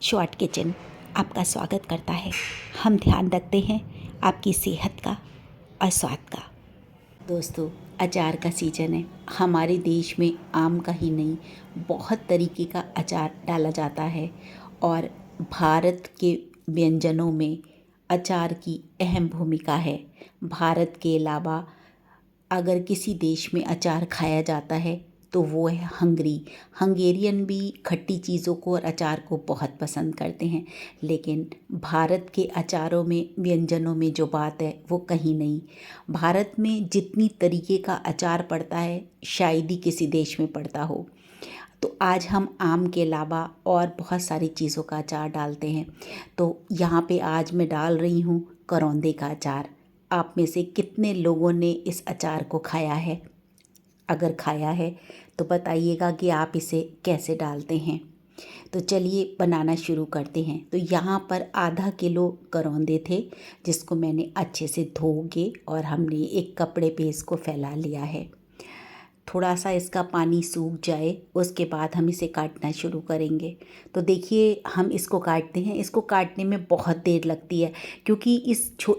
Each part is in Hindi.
शॉर्ट किचन आपका स्वागत करता है। हम ध्यान रखते हैं आपकी सेहत का और स्वाद का। दोस्तों, अचार का सीज़न है। हमारे देश में आम का ही नहीं, बहुत तरीके का अचार डाला जाता है और भारत के व्यंजनों में अचार की अहम भूमिका है। भारत के अलावा अगर किसी देश में अचार खाया जाता है तो वो है हंगेरियन भी खट्टी चीज़ों को और अचार को बहुत पसंद करते हैं, लेकिन भारत के अचारों में, व्यंजनों में जो बात है वो कहीं नहीं। भारत में जितनी तरीके का अचार पड़ता है शायद ही किसी देश में पड़ता हो। तो आज हम आम के अलावा और बहुत सारी चीज़ों का अचार डालते हैं। तो यहाँ पे आज मैं डाल रही हूँ करौंदे का अचार। आप में से कितने लोगों ने इस अचार को खाया है? अगर खाया है तो बताइएगा कि आप इसे कैसे डालते हैं। तो चलिए बनाना शुरू करते हैं। तो यहाँ पर आधा किलो करौंदे थे, जिसको मैंने अच्छे से धो के और हमने एक कपड़े पे इसको फैला लिया है। थोड़ा सा इसका पानी सूख जाए उसके बाद हम इसे काटना शुरू करेंगे। तो देखिए, हम इसको काटते हैं। इसको काटने में बहुत देर लगती है, क्योंकि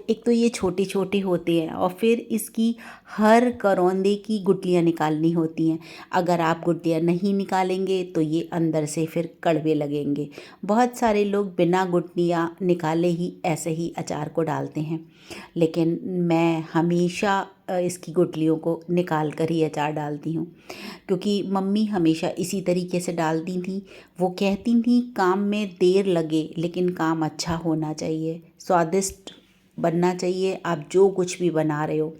एक तो ये छोटे छोटे होते हैं और फिर इसकी हर करौंदे की गुठलियाँ निकालनी होती हैं। अगर आप गुठलियाँ नहीं निकालेंगे तो ये अंदर से फिर कड़वे लगेंगे। बहुत सारे लोग बिना गुठलियाँ निकाले ही ऐसे ही अचार को डालते हैं, लेकिन मैं हमेशा इसकी गुठलियों को निकाल कर ही अचार डालती हूँ, क्योंकि मम्मी हमेशा इसी तरीके से डालती थी। वो कहती थी काम में देर लगे लेकिन काम अच्छा होना चाहिए, स्वादिष्ट बनना चाहिए। आप जो कुछ भी बना रहे हो,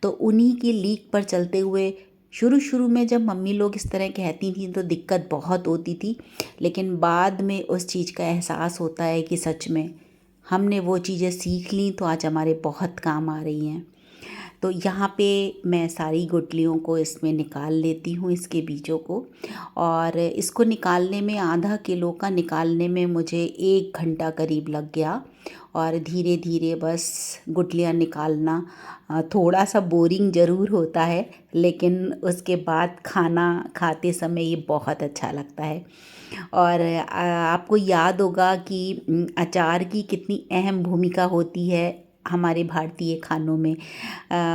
तो उन्हीं की लीक पर चलते हुए शुरू शुरू में जब मम्मी लोग इस तरह कहती थी तो दिक्कत बहुत होती थी, लेकिन बाद में उस चीज़ का एहसास होता है कि सच में हमने वो चीज़ें सीख ली तो आज हमारे बहुत काम आ रही हैं। तो यहाँ पे मैं सारी गुठलियों को इसमें निकाल लेती हूँ, इसके बीजों को। और इसको निकालने में, आधा किलो का निकालने में मुझे 1 घंटा करीब लग गया। और धीरे धीरे बस गुठलियाँ निकालना थोड़ा सा बोरिंग ज़रूर होता है, लेकिन उसके बाद खाना खाते समय ये बहुत अच्छा लगता है। और आपको याद होगा कि अचार की कितनी अहम भूमिका होती है हमारे भारतीय खानों में।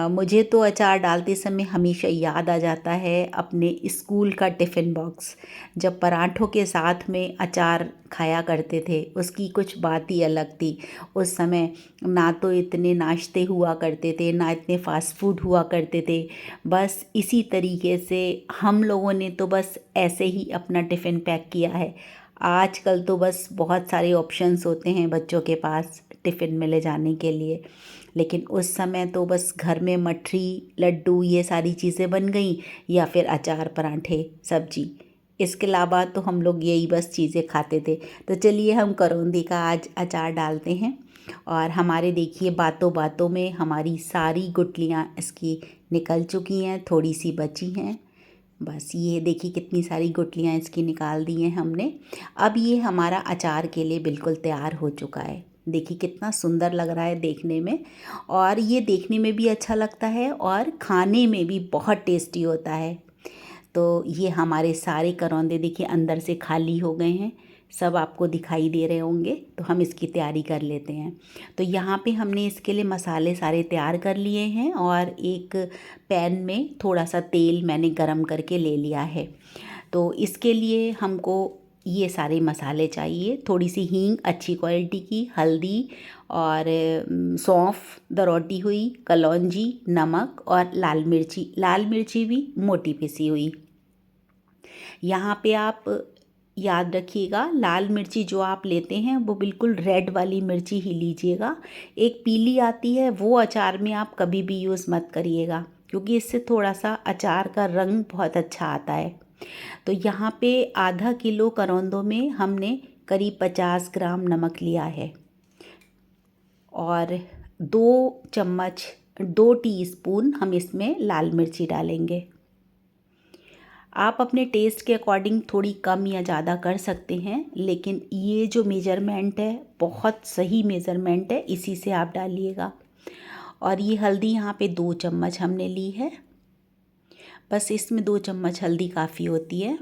मुझे तो अचार डालते समय हमेशा याद आ जाता है अपने स्कूल का टिफ़िन बॉक्स। जब पराठों के साथ में अचार खाया करते थे, उसकी कुछ बात ही अलग थी। उस समय ना तो इतने नाश्ते हुआ करते थे, ना इतने फ़ास्ट फूड हुआ करते थे। बस इसी तरीके से हम लोगों ने तो बस ऐसे ही अपना टिफ़िन पैक किया है। आजकल तो बस बहुत सारे ऑप्शंस होते हैं बच्चों के पास टिफ़िन में ले जाने के लिए, लेकिन उस समय तो बस घर में मठरी, लड्डू, ये सारी चीज़ें बन गई, या फिर अचार, पराठे, सब्जी। इसके अलावा तो हम लोग यही बस चीज़ें खाते थे। तो चलिए हम करौंदे का आज अचार डालते हैं। और हमारे देखिए बातों बातों में हमारी सारी गुठलियाँ इसकी निकल चुकी हैं, थोड़ी सी बची हैं। बस ये देखिए कितनी सारी गुठलियाँ इसकी निकाल दी हैं हमने। अब ये हमारा अचार के लिए बिल्कुल तैयार हो चुका है। देखिए कितना सुंदर लग रहा है देखने में, और ये देखने में भी अच्छा लगता है और खाने में भी बहुत टेस्टी होता है। तो ये हमारे सारे करौंदे देखिए अंदर से खाली हो गए हैं, सब आपको दिखाई दे रहे होंगे। तो हम इसकी तैयारी कर लेते हैं। तो यहाँ पे हमने इसके लिए मसाले सारे तैयार कर लिए हैं, और एक पैन में थोड़ा सा तेल मैंने गरम करके ले लिया है। तो इसके लिए हमको ये सारे मसाले चाहिए। थोड़ी सी हींग अच्छी क्वालिटी की, हल्दी और सौंफ दरौटी हुई, कलौंजी, नमक और लाल मिर्ची भी मोटी पिसी हुई। यहाँ पे आप याद रखिएगा, लाल मिर्ची जो आप लेते हैं वो बिल्कुल रेड वाली मिर्ची ही लीजिएगा। एक पीली आती है, वो अचार में आप कभी भी यूज़ मत करिएगा, क्योंकि इससे थोड़ा सा अचार का रंग बहुत अच्छा आता है। तो यहाँ पे आधा किलो करौंदों में हमने करीब 50 ग्राम नमक लिया है, और 2 टीस्पून हम इसमें लाल मिर्ची डालेंगे। आप अपने टेस्ट के अकॉर्डिंग थोड़ी कम या ज़्यादा कर सकते हैं, लेकिन ये जो मेजरमेंट है बहुत सही मेज़रमेंट है, इसी से आप डालिएगा। और ये हल्दी यहाँ पे 2 चम्मच हमने ली है। बस इसमें 2 चम्मच हल्दी काफ़ी होती है।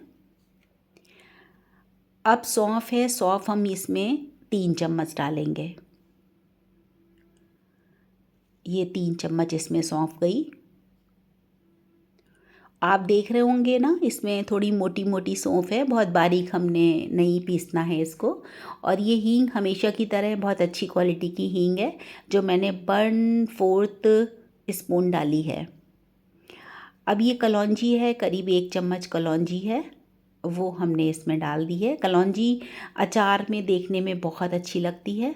अब सौंफ है, सौंफ हम इसमें 3 चम्मच डालेंगे। ये 3 चम्मच इसमें सौंफ गई। आप देख रहे होंगे ना, इसमें थोड़ी मोटी मोटी सौंफ है, बहुत बारीक हमने नहीं पीसना है इसको। और ये हींग हमेशा की तरह बहुत अच्छी क्वालिटी की हींग है, जो मैंने 1/4 स्पून डाली है। अब ये कलौंजी है, करीब 1 चम्मच कलौंजी है, वो हमने इसमें डाल दी है। कलौंजी अचार में देखने में बहुत अच्छी लगती है,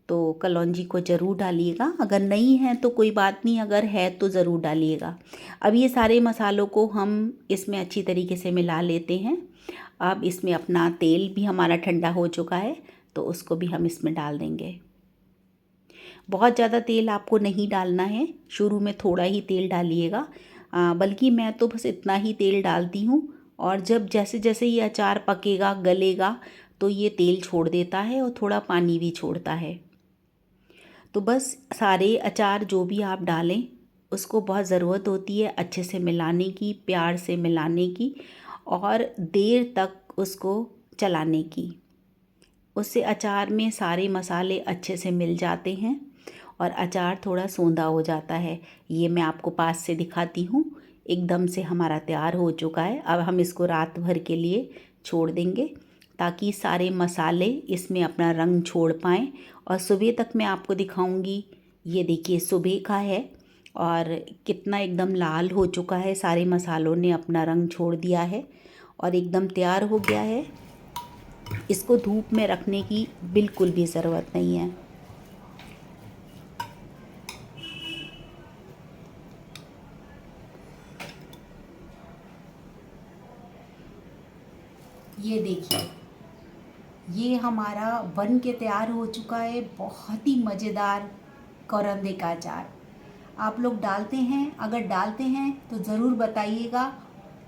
तो कलौंजी को ज़रूर डालिएगा। अगर नहीं है तो कोई बात नहीं, अगर है तो ज़रूर डालिएगा। अब ये सारे मसालों को हम इसमें अच्छी तरीके से मिला लेते हैं। अब इसमें अपना तेल भी हमारा ठंडा हो चुका है, तो उसको भी हम इसमें डाल देंगे। बहुत ज़्यादा तेल आपको नहीं डालना है, शुरू में थोड़ा ही तेल डालिएगा, बल्कि मैं तो बस इतना ही तेल डालती हूँ। और जब जैसे जैसे ये अचार पकेगा, गलेगा, तो ये तेल छोड़ देता है और थोड़ा पानी भी छोड़ता है। तो बस सारे अचार जो भी आप डालें, उसको बहुत ज़रूरत होती है अच्छे से मिलाने की, प्यार से मिलाने की और देर तक उसको चलाने की। उससे अचार में सारे मसाले अच्छे से मिल जाते हैं और अचार थोड़ा सोंधा हो जाता है। ये मैं आपको पास से दिखाती हूँ। एकदम से हमारा तैयार हो चुका है। अब हम इसको रात भर के लिए छोड़ देंगे, ताकि सारे मसाले इसमें अपना रंग छोड़ पाएँ और सुबह तक मैं आपको दिखाऊंगी। ये देखिए सुबह का है और कितना एकदम लाल हो चुका है, सारे मसालों ने अपना रंग छोड़ दिया है और एकदम तैयार हो गया है। इसको धूप में रखने की बिल्कुल भी ज़रूरत नहीं है। ये देखिए, ये हमारा बन के तैयार हो चुका है, बहुत ही मज़ेदार करौंदे का अचार। आप लोग डालते हैं? अगर डालते हैं तो ज़रूर बताइएगा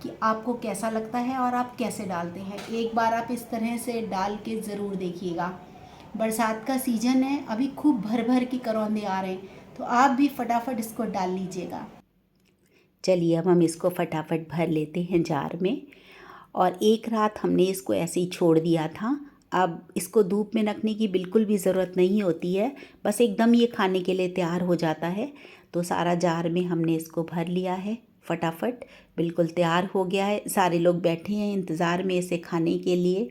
कि आपको कैसा लगता है और आप कैसे डालते हैं। एक बार आप इस तरह से डाल के ज़रूर देखिएगा। बरसात का सीज़न है, अभी खूब भर भर के करौंदे आ रहे हैं, तो आप भी फटाफट इसको डाल लीजिएगा। चलिए अब हम इसको फटाफट भर लेते हैं जार में। और एक रात हमने इसको ऐसे ही छोड़ दिया था। अब इसको धूप में रखने की बिल्कुल भी ज़रूरत नहीं होती है, बस एकदम ये खाने के लिए तैयार हो जाता है। तो सारा जार में हमने इसको भर लिया है फटाफट, बिल्कुल तैयार हो गया है। सारे लोग बैठे हैं इंतज़ार में इसे खाने के लिए।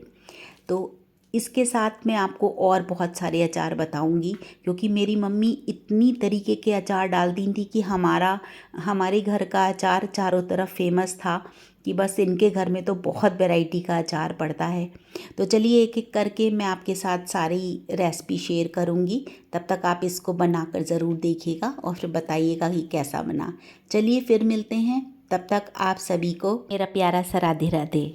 तो इसके साथ मैं आपको और बहुत सारे अचार बताऊंगी, क्योंकि मेरी मम्मी इतनी तरीके के अचार डालती थी कि हमारे घर का अचार चारों तरफ फेमस था, कि बस इनके घर में तो बहुत वैरायटी का अचार पड़ता है। तो चलिए एक एक करके मैं आपके साथ सारी रेसिपी शेयर करूंगी। तब तक आप इसको बनाकर ज़रूर देखिएगा और फिर बताइएगा कि कैसा बना। चलिए फिर मिलते हैं, तब तक आप सभी को मेरा प्यारा सा राधे राधे।